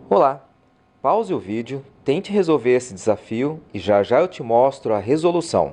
Olá, pause o vídeo, tente resolver esse desafio e já já eu te mostro a resolução.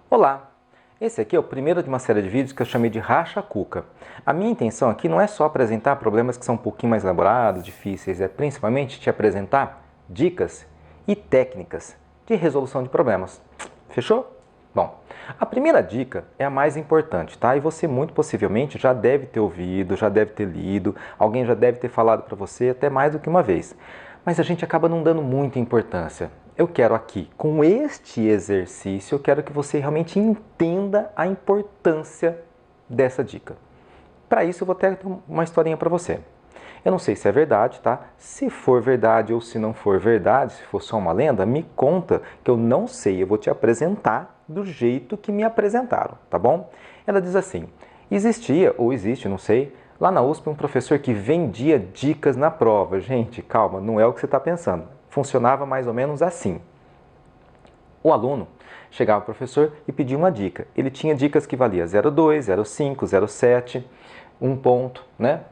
Olá, esse aqui é o primeiro de uma série de vídeos que eu chamei de Racha Cuca. A minha intenção aqui não é só apresentar problemas que são um pouquinho mais elaborados, difíceis, é principalmente te apresentar dicas e técnicas de resolução de problemas. Fechou? Bom, a primeira dica é a mais importante, tá? E você muito possivelmente já deve ter ouvido, já deve ter lido, alguém já deve ter falado para você até mais do que uma vez. Mas a gente acaba não dando muita importância. Eu quero aqui, com este exercício, eu quero que você realmente entenda a importância dessa dica. Para isso, eu vou ter uma historinha para você. Eu não sei se é verdade, tá? Se for verdade ou se não for verdade, se for só uma lenda, me conta que eu não sei. Eu vou te apresentar do jeito que me apresentaram, tá bom? Ela diz assim, existia, ou existe, não sei, lá na USP um professor que vendia dicas na prova. Gente, calma, não é o que você está pensando. Funcionava mais ou menos assim. O aluno chegava ao professor e pedia uma dica. Ele tinha dicas que valia 0,2, 0,5, 0,7, 1 ponto, né?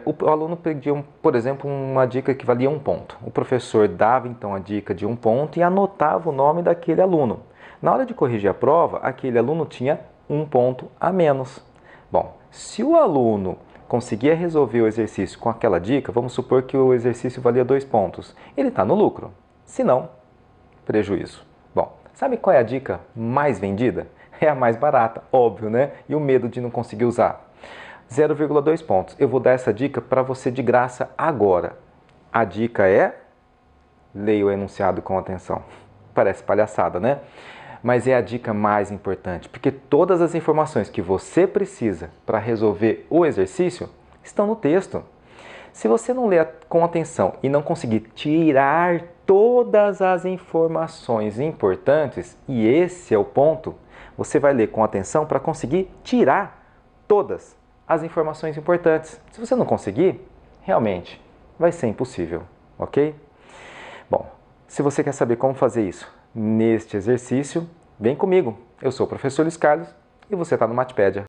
O aluno pedia, por exemplo, uma dica que valia 1 ponto. O professor dava então a dica de 1 ponto e anotava o nome daquele aluno. Na hora de corrigir a prova, aquele aluno tinha 1 ponto a menos. Bom, se o aluno conseguia resolver o exercício com aquela dica, vamos supor que o exercício valia 2 pontos. Ele está no lucro. Se não, prejuízo. Bom, sabe qual é a dica mais vendida? É a mais barata, óbvio, né? E o medo de não conseguir usar. 0,2 pontos. Eu vou dar essa dica para você de graça agora. A dica é... Leia o enunciado com atenção. Parece palhaçada, né? Mas é a dica mais importante, porque todas as informações que você precisa para resolver o exercício estão no texto. Se você não ler com atenção e não conseguir tirar todas as informações importantes, e esse é o ponto, você vai ler com atenção para conseguir tirar todas as informações importantes. Se você não conseguir, realmente vai ser impossível, ok? Bom, se você quer saber como fazer isso neste exercício, vem comigo. Eu sou o professor Luiz Carlos e você está no Matpédia.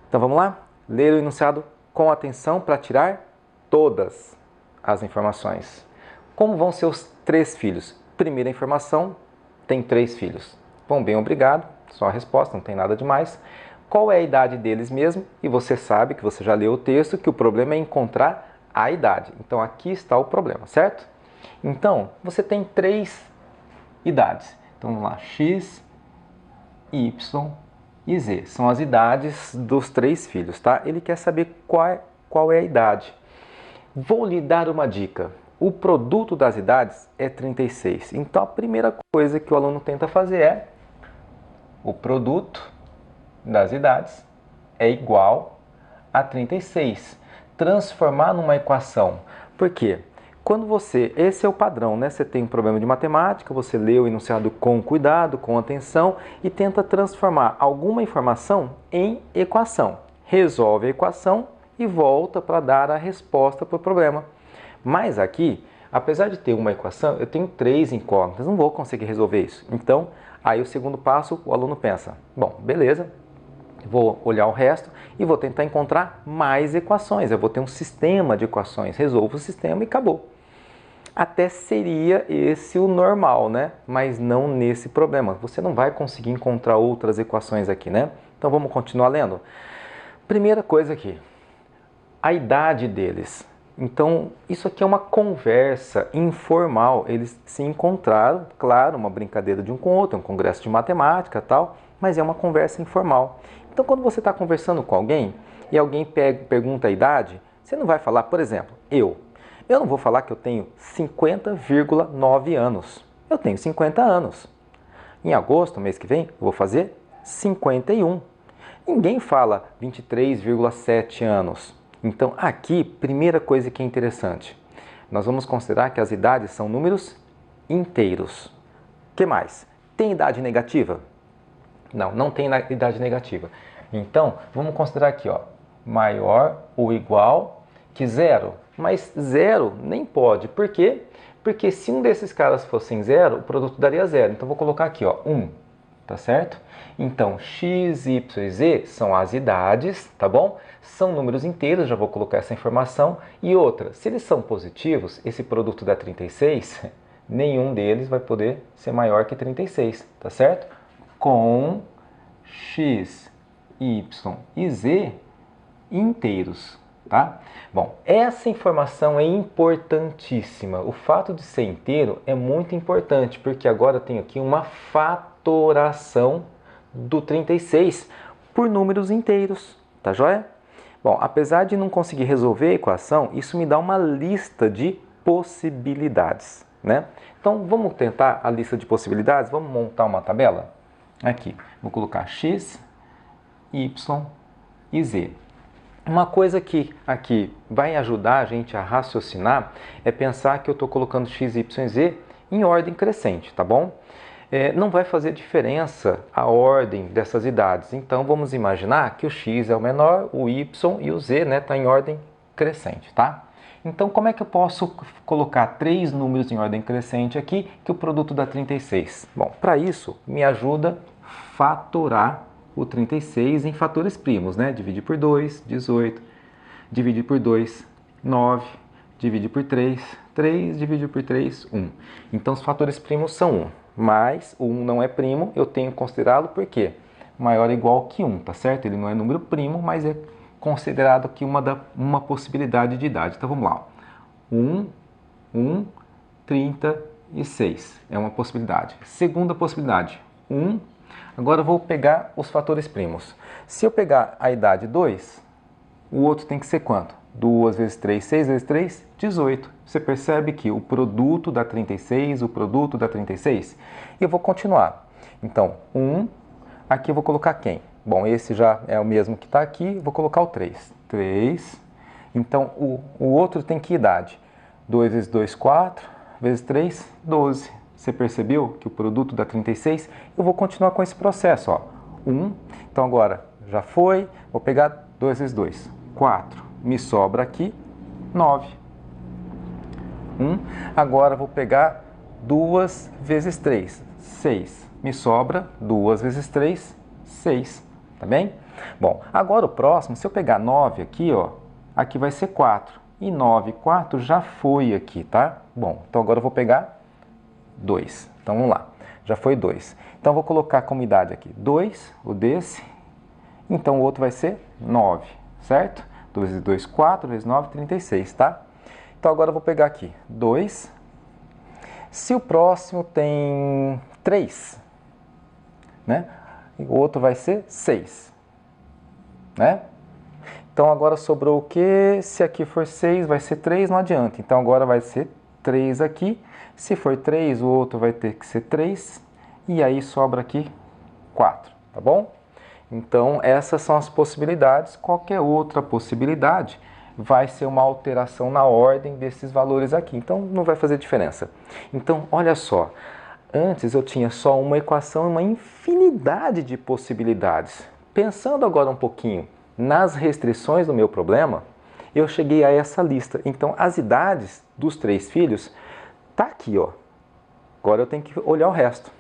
Então vamos lá? Ler o enunciado com atenção para tirar todas as informações. Como vão ser os 3 filhos? Primeira informação, tem 3 filhos. Bom, bem, obrigado. Só a resposta, não tem nada demais. Qual é a idade deles mesmo? E você sabe que você já leu o texto que o problema é encontrar a idade. Então aqui está o problema, certo? Então, você tem 3 idades. Então vamos lá, X, Y e Z. São as idades dos 3 filhos, tá? Ele quer saber qual é a idade. Vou lhe dar uma dica. O produto das idades é 36. Então a primeira coisa que o aluno tenta fazer é o produto das idades é igual a 36. Transformar numa equação. Por quê? Quando esse é o padrão, né? Você tem um problema de matemática, você lê o enunciado com cuidado, com atenção e tenta transformar alguma informação em equação. Resolve a equação e volta para dar a resposta para o problema. Mas aqui, apesar de ter uma equação, eu tenho 3 incógnitas, não vou conseguir resolver isso. Então, aí o segundo passo, o aluno pensa, bom, beleza, vou olhar o resto e vou tentar encontrar mais equações. Eu vou ter um sistema de equações, resolvo o sistema e acabou. Até seria esse o normal, né? Mas não nesse problema. Você não vai conseguir encontrar outras equações aqui, né? Então vamos continuar lendo? Primeira coisa aqui, a idade deles. Então, isso aqui é uma conversa informal. Eles se encontraram, claro, uma brincadeira de um com o outro, um congresso de matemática e tal, mas é uma conversa informal. Então, quando você está conversando com alguém e alguém pergunta a idade, você não vai falar, por exemplo, eu não vou falar que eu tenho 50,9 anos. Eu tenho 50 anos. Em agosto, mês que vem, eu vou fazer 51. Ninguém fala 23,7 anos. Então, aqui, primeira coisa que é interessante, nós vamos considerar que as idades são números inteiros. O que mais? Tem idade negativa? Não tem idade negativa. Então, vamos considerar aqui, ó, maior ou igual que zero. Mas zero nem pode. Por quê? Porque se um desses caras fosse zero, o produto daria zero. Então, vou colocar aqui, ó, 1. Tá certo? Então, x, y e z são as idades, tá bom? São números inteiros, já vou colocar essa informação. E outra, se eles são positivos, esse produto dá 36, nenhum deles vai poder ser maior que 36, tá certo? Com x, y e z inteiros, tá? Bom, essa informação é importantíssima. O fato de ser inteiro é muito importante, porque agora eu tenho aqui uma fatoração do 36 por números inteiros, tá joia? Bom, apesar de não conseguir resolver a equação, isso me dá uma lista de possibilidades, né? Então, vamos tentar a lista de possibilidades? Vamos montar uma tabela? Aqui, vou colocar x, y e z. Uma coisa que aqui vai ajudar a gente a raciocinar é pensar que eu estou colocando x, y e z em ordem crescente, tá bom? Não vai fazer diferença a ordem dessas idades. Então, vamos imaginar que o x é o menor, o y e o z tá em ordem crescente, tá? Então, como é que eu posso colocar 3 números em ordem crescente aqui que o produto dá 36? Bom, para isso, me ajuda fatorar o 36 em fatores primos, né? Divide por 2, 18. Divide por 2, 9. Divide por 3, 3. Divide por 3, 1. Então, os fatores primos são 1. Mas o 1 não é primo, eu tenho que considerá-lo porque maior ou igual que 1, tá certo? Ele não é número primo, mas é considerado aqui uma possibilidade de idade. Então, vamos lá. 1, 36. É uma possibilidade. Segunda possibilidade, 1. Agora eu vou pegar os fatores primos. Se eu pegar a idade 2, o outro tem que ser quanto? 2 vezes 3, 6 vezes 3, 18. Você percebe que o produto dá 36, o produto dá 36? E eu vou continuar. Então, 1, aqui eu vou colocar quem? Bom, esse já é o mesmo que está aqui, vou colocar o 3. 3. Então, o outro tem que idade? 2 vezes 2, 4, vezes 3, 12. Você percebeu que o produto dá 36? Eu vou continuar com esse processo, ó. 1, então agora já foi, vou pegar 2 vezes 2, 4. Me sobra aqui 9. 1. Agora vou pegar 2 vezes 3, 6. Me sobra 2 vezes 3, 6. Tá bem? Bom, agora o próximo, se eu pegar 9 aqui, ó, aqui vai ser 4. E 9, 4 já foi aqui, tá? Bom, então agora eu vou pegar 2. Então vamos lá, já foi 2. Então eu vou colocar como idade aqui 2, o desse. Então o outro vai ser 9, certo? 2 vezes 2, 4, vezes 9, 36, tá? Então agora eu vou pegar aqui 2. Se o próximo tem 3, né? O outro vai ser 6, né? Então agora sobrou o quê? Se aqui for 6, vai ser 3, não adianta. Então agora vai ser 3 aqui. Se for 3, o outro vai ter que ser 3. E aí sobra aqui 4, tá bom? Então essas são as possibilidades. Qualquer outra possibilidade vai ser uma alteração na ordem desses valores aqui. Então não vai fazer diferença. Então olha só, antes eu tinha só uma equação e uma infinidade de possibilidades. Pensando agora um pouquinho nas restrições do meu problema, eu cheguei a essa lista. Então as idades dos 3 filhos tá aqui, ó. Agora eu tenho que olhar o resto.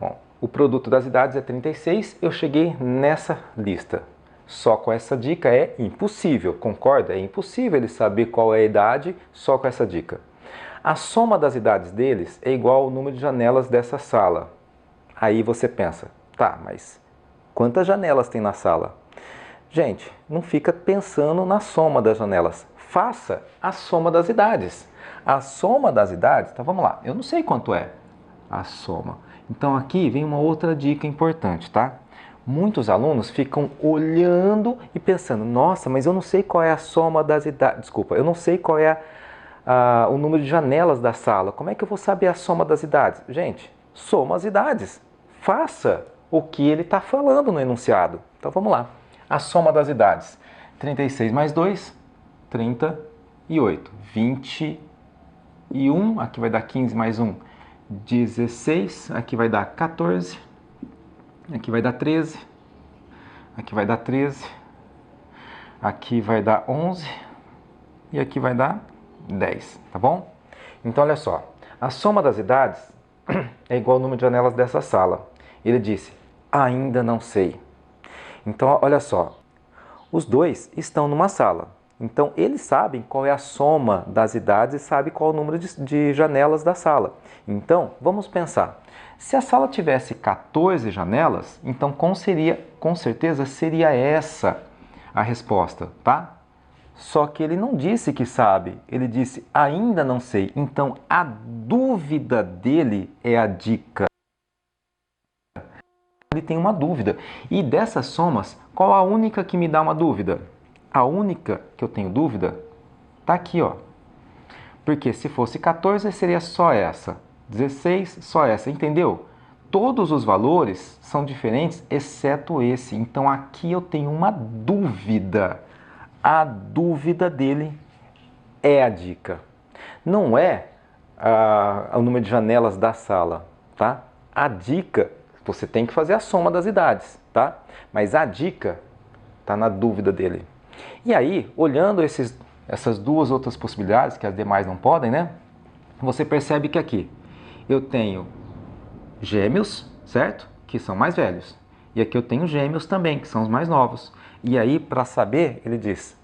Bom, o produto das idades é 36, eu cheguei nessa lista. Só com essa dica é impossível, concorda? É impossível ele saber qual é a idade só com essa dica. A soma das idades deles é igual ao número de janelas dessa sala. Aí você pensa, tá, mas quantas janelas tem na sala? Gente, não fica pensando na soma das janelas. Faça a soma das idades. A soma das idades, então vamos lá, eu não sei quanto é a soma. Então aqui vem uma outra dica importante, tá? Muitos alunos ficam olhando e pensando, nossa, mas eu não sei qual é a soma das idades, desculpa, eu não sei qual é o número de janelas da sala, como é que eu vou saber a soma das idades? Gente, soma as idades, faça o que ele está falando no enunciado. Então vamos lá, a soma das idades, 36 mais 2, 38, 21, aqui vai dar 15 mais 1, 16, aqui vai dar 14, Aqui vai dar 13. Aqui vai dar 13. Aqui vai dar 11. E aqui vai dar 10, tá bom? Então, olha só. A soma das idades é igual ao número de janelas dessa sala. Ele disse, ainda não sei. Então, olha só. Os dois estão numa sala. Então, eles sabem qual é a soma das idades e sabem qual é o número de janelas da sala. Então, vamos pensar. Se a sala tivesse 14 janelas, então com certeza seria essa a resposta, tá? Só que ele não disse que sabe, ele disse ainda não sei. Então, a dúvida dele é a dica. Ele tem uma dúvida. E dessas somas, qual a única que me dá uma dúvida? A única que eu tenho dúvida está aqui, ó. Porque se fosse 14, seria só essa. 16, só essa. Entendeu? Todos os valores são diferentes, exceto esse. Então, aqui eu tenho uma dúvida. A dúvida dele é a dica. Não é o número de janelas da sala, tá? A dica, você tem que fazer a soma das idades, tá? Mas a dica está na dúvida dele. E aí, olhando essas duas outras possibilidades, que as demais não podem, né? Você percebe que aqui eu tenho gêmeos, certo? Que são mais velhos. E aqui eu tenho gêmeos também, que são os mais novos. E aí, para saber, ele diz,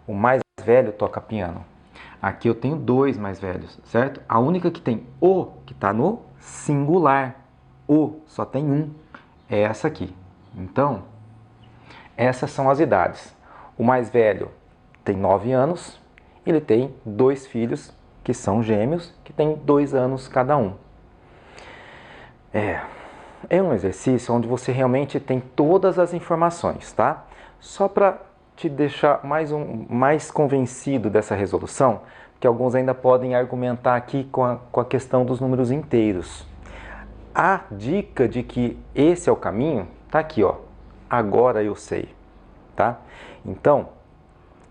o mais velho toca piano. Aqui eu tenho dois mais velhos, certo? A única que tem o, que está no singular. O, só tem um, é essa aqui. Então, essas são as idades. O mais velho tem 9 anos, ele tem 2 filhos, que são gêmeos, que têm 2 anos cada um. É um exercício onde você realmente tem todas as informações, tá? Só para te deixar mais convencido dessa resolução, que alguns ainda podem argumentar aqui com a questão dos números inteiros. A dica de que esse é o caminho tá aqui, ó. Agora eu sei, tá? Então,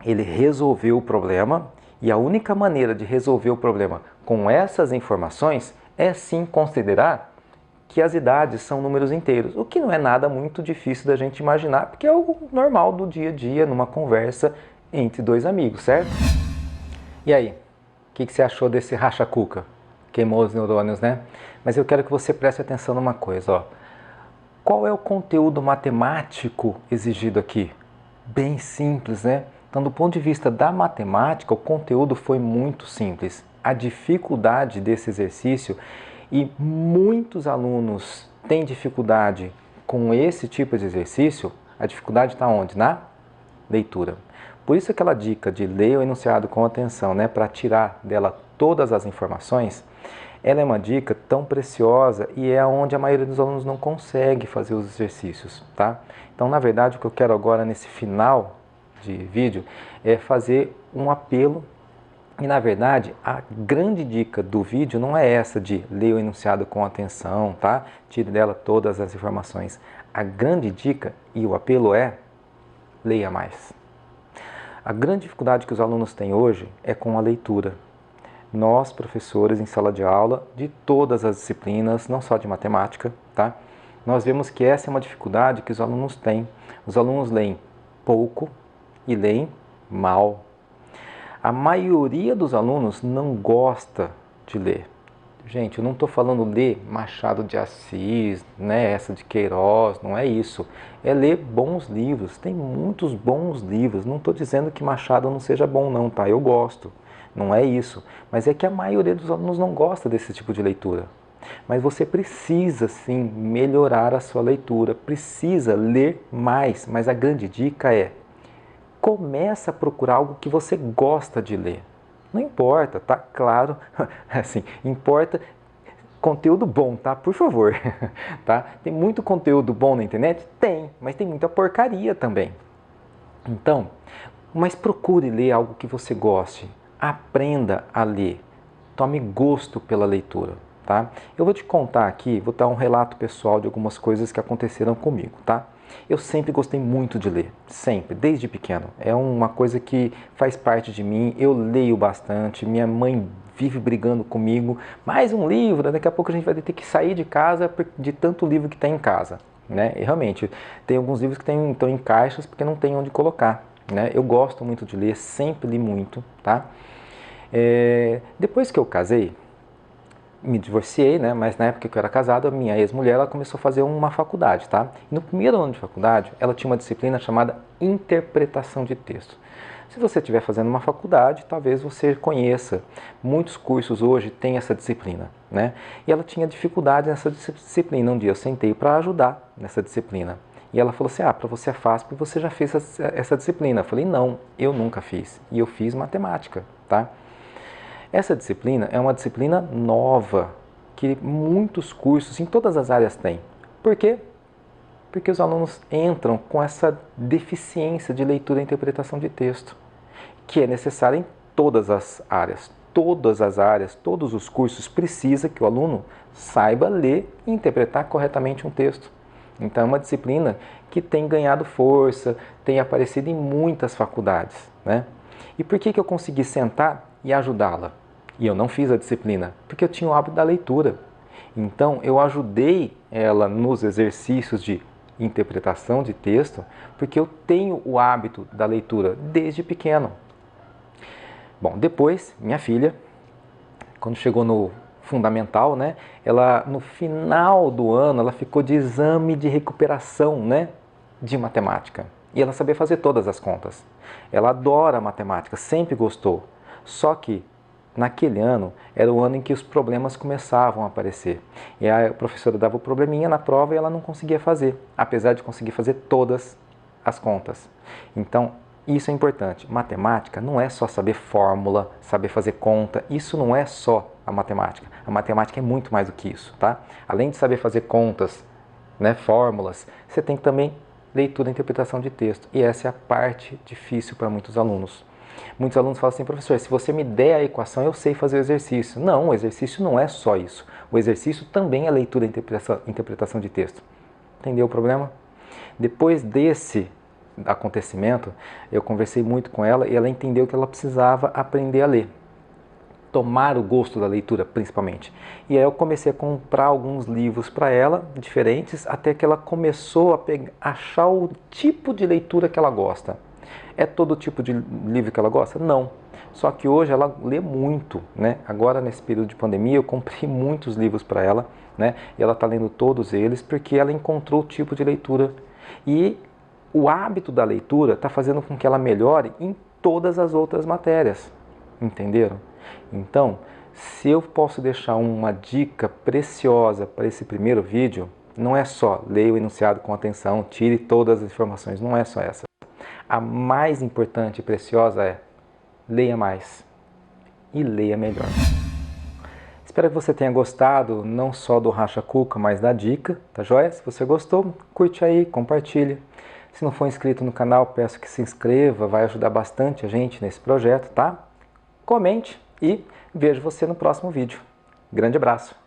ele resolveu o problema e a única maneira de resolver o problema com essas informações é sim considerar que as idades são números inteiros, o que não é nada muito difícil da gente imaginar, porque é algo normal do dia a dia, numa conversa entre dois amigos, certo? E aí, o que você achou desse racha-cuca? Queimou os neurônios, né? Mas eu quero que você preste atenção numa coisa, ó. Qual é o conteúdo matemático exigido aqui? Bem simples, né? Então, do ponto de vista da matemática, o conteúdo foi muito simples. A dificuldade desse exercício, e muitos alunos têm dificuldade com esse tipo de exercício, a dificuldade está onde? Na leitura. Por isso aquela dica de ler o enunciado com atenção, né, para tirar dela todas as informações, ela é uma dica tão preciosa e é onde a maioria dos alunos não consegue fazer os exercícios, tá? Então, na verdade, o que eu quero agora nesse final de vídeo é fazer um apelo. E, na verdade, a grande dica do vídeo não é essa de ler o enunciado com atenção, tá? Tire dela todas as informações. A grande dica e o apelo é leia mais. A grande dificuldade que os alunos têm hoje é com a leitura. Nós, professores, em sala de aula, de todas as disciplinas, não só de matemática, tá? Nós vemos que essa é uma dificuldade que os alunos têm. Os alunos leem pouco e leem mal. A maioria dos alunos não gosta de ler. Gente, eu não estou falando ler Machado de Assis, né, essa de Queiroz, não é isso. É ler bons livros, tem muitos bons livros. Não estou dizendo que Machado não seja bom não, tá? Eu gosto, não é isso. Mas é que a maioria dos alunos não gosta desse tipo de leitura. Mas você precisa sim melhorar a sua leitura, precisa ler mais. Mas a grande dica é: começa a procurar algo que você gosta de ler. Não importa, tá? Claro, assim, importa conteúdo bom, tá? Por favor, tá? Tem muito conteúdo bom na internet? Tem, mas tem muita porcaria também. Então, mas procure ler algo que você goste. Aprenda a ler. Tome gosto pela leitura, tá? Eu vou te contar aqui, vou dar um relato pessoal de algumas coisas que aconteceram comigo, tá? Eu sempre gostei muito de ler, sempre, desde pequeno. É uma coisa que faz parte de mim, eu leio bastante, minha mãe vive brigando comigo. Mais um livro, daqui a pouco a gente vai ter que sair de casa de tanto livro que tem em casa. né? E realmente, tem alguns livros que estão em caixas porque não tem onde colocar, né? Eu gosto muito de ler, sempre li muito, tá? Depois que eu casei, me divorciei, né? Mas na época que eu era casado, a minha ex-mulher, ela começou a fazer uma faculdade, tá? E no primeiro ano de faculdade, ela tinha uma disciplina chamada interpretação de texto. Se você estiver fazendo uma faculdade, talvez você conheça. Muitos cursos hoje têm essa disciplina, né? E ela tinha dificuldade nessa disciplina. Um dia eu sentei para ajudar nessa disciplina. E ela falou assim, para você é fácil porque você já fez essa disciplina. Eu falei, não, eu nunca fiz. E eu fiz matemática, tá? Essa disciplina é uma disciplina nova, que muitos cursos em todas as áreas têm. Por quê? Porque os alunos entram com essa deficiência de leitura e interpretação de texto, que é necessária em todas as áreas. Todas as áreas, todos os cursos precisa que o aluno saiba ler e interpretar corretamente um texto. Então é uma disciplina que tem ganhado força, tem aparecido em muitas faculdades, né? E por que eu consegui sentar e ajudá-la? E eu não fiz a disciplina, porque eu tinha o hábito da leitura. Então eu ajudei ela nos exercícios de interpretação de texto, porque eu tenho o hábito da leitura desde pequeno. Bom, depois, minha filha, quando chegou no fundamental, né, ela no final do ano, ela ficou de exame de recuperação, né, de matemática. E ela sabia fazer todas as contas. Ela adora matemática, sempre gostou. Só que naquele ano era o ano em que os problemas começavam a aparecer. E a professora dava o probleminha na prova e ela não conseguia fazer, apesar de conseguir fazer todas as contas. Então, isso é importante. Matemática não é só saber fórmula, saber fazer conta. Isso não é só a matemática. A matemática é muito mais do que isso, tá? Além de saber fazer contas, né, fórmulas, você tem também leitura e interpretação de texto. E essa é a parte difícil para muitos alunos. Muitos alunos falam assim, professor, se você me der a equação, eu sei fazer o exercício. Não, o exercício não é só isso. O exercício também é leitura e interpretação de texto. Entendeu o problema? Depois desse acontecimento, eu conversei muito com ela e ela entendeu que ela precisava aprender a ler. Tomar o gosto da leitura, principalmente. E aí eu comecei a comprar alguns livros para ela, diferentes, até que ela começou a achar o tipo de leitura que ela gosta. É todo tipo de livro que ela gosta? Não. Só que hoje ela lê muito, né? Agora, nesse período de pandemia, eu comprei muitos livros para ela, né? E ela está lendo todos eles porque ela encontrou o tipo de leitura. E o hábito da leitura está fazendo com que ela melhore em todas as outras matérias. Entenderam? Então, se eu posso deixar uma dica preciosa para esse primeiro vídeo, não é só leia o enunciado com atenção, tire todas as informações, não é só essa. A mais importante e preciosa é leia mais e leia melhor. Espero que você tenha gostado não só do Racha Cuca, mas da dica, tá joia? Se você gostou, curte aí, compartilha. Se não for inscrito no canal, peço que se inscreva, vai ajudar bastante a gente nesse projeto, tá? Comente e vejo você no próximo vídeo. Grande abraço!